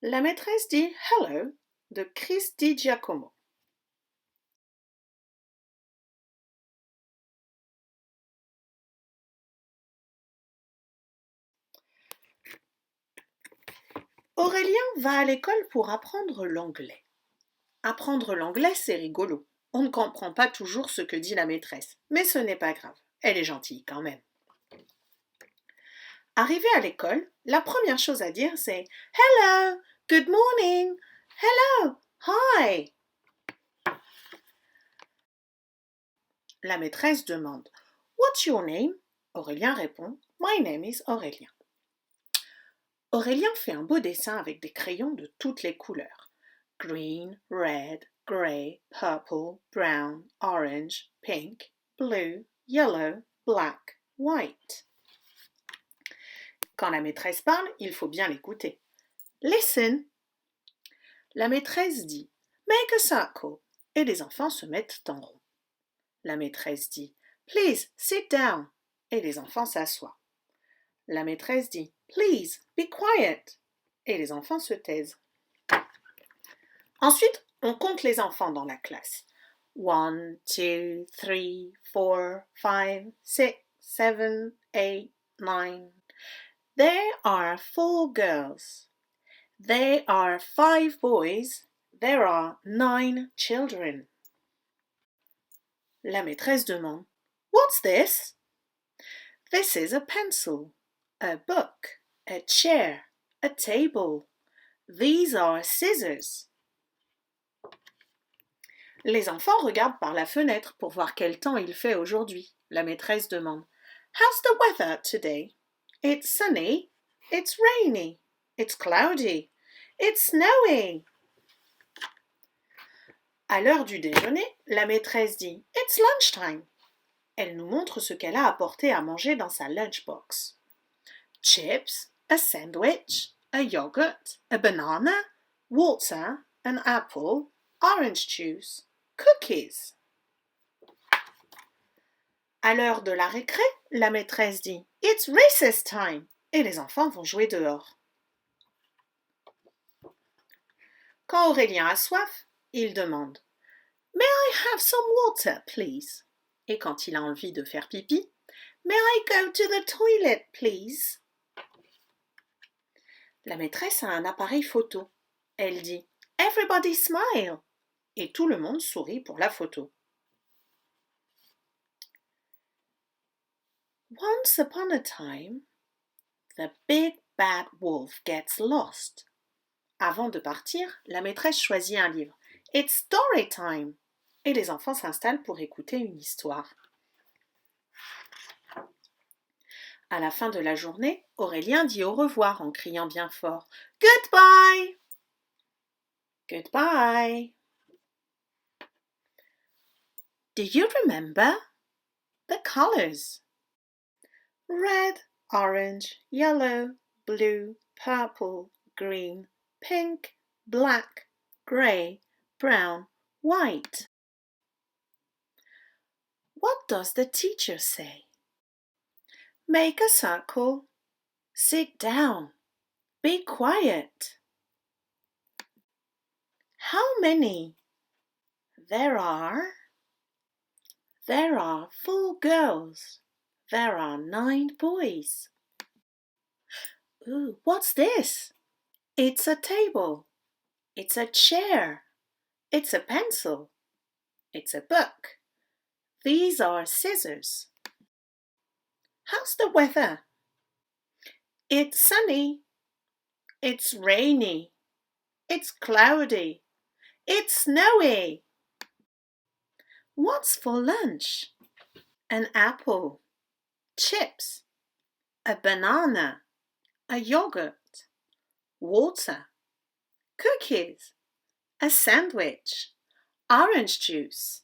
La maîtresse dit Hello de Chris Di Giacomo. Aurélien va à l'école pour apprendre l'anglais. Apprendre l'anglais, c'est rigolo. On ne comprend pas toujours ce que dit la maîtresse, mais ce n'est pas grave. Elle est gentille quand même. Arrivé à l'école, la première chose à dire c'est Hello, good morning, hello, hi. La maîtresse demande What's your name? Aurélien répond My name is Aurélien. Aurélien fait un beau dessin avec des crayons de toutes les couleurs. Green, red, grey, purple, brown, orange, pink, blue, yellow, black, white. Quand la maîtresse parle, il faut bien l'écouter. Listen. La maîtresse dit Make a circle et les enfants se mettent en rond. La maîtresse dit Please sit down et les enfants s'assoient. La maîtresse dit Please be quiet et les enfants se taisent. Ensuite, on compte les enfants dans la classe. 1, 2, 3, 4, 5, 6, 7, 8, 9. There are 4 girls. There are 5 boys. There are 9 children. La maîtresse demande What's this? This is a pencil, a book, a chair, a table. These are scissors. Les enfants regardent par la fenêtre pour voir quel temps il fait aujourd'hui. La maîtresse demande How's the weather today? It's sunny. It's rainy. It's cloudy. It's snowy. À l'heure du déjeuner, la maîtresse dit It's lunchtime. Elle nous montre ce qu'elle a apporté à manger dans sa lunchbox. Chips, a sandwich, a yogurt, a banana, water, an apple, orange juice, cookies. À l'heure de la récré, la maîtresse dit It's recess time et les enfants vont jouer dehors. Quand Aurélien a soif, il demande May I have some water, please? Et quand il a envie de faire pipi, May I go to the toilet, please? La maîtresse a un appareil photo. Elle dit Everybody smile et tout le monde sourit pour la photo. Once upon a time, the big bad wolf gets lost. Avant de partir, la maîtresse choisit un livre. It's story time. Et les enfants s'installent pour écouter une histoire. À la fin de la journée, Aurélien dit au revoir en criant bien fort Goodbye! Goodbye! Do you remember the colors? Red, orange, yellow, blue, purple, green, pink, black, grey, brown, white. What does the teacher say? Make a circle. Sit down. Be quiet. How many? There are 4 girls. There are 9 boys. Ooh, what's this? It's a table. It's a chair. It's a pencil. It's a book. These are scissors. How's the weather? It's sunny. It's rainy. It's cloudy. It's snowy. What's for lunch? An apple, chips, a banana, a yogurt, water, cookies, a sandwich, orange juice,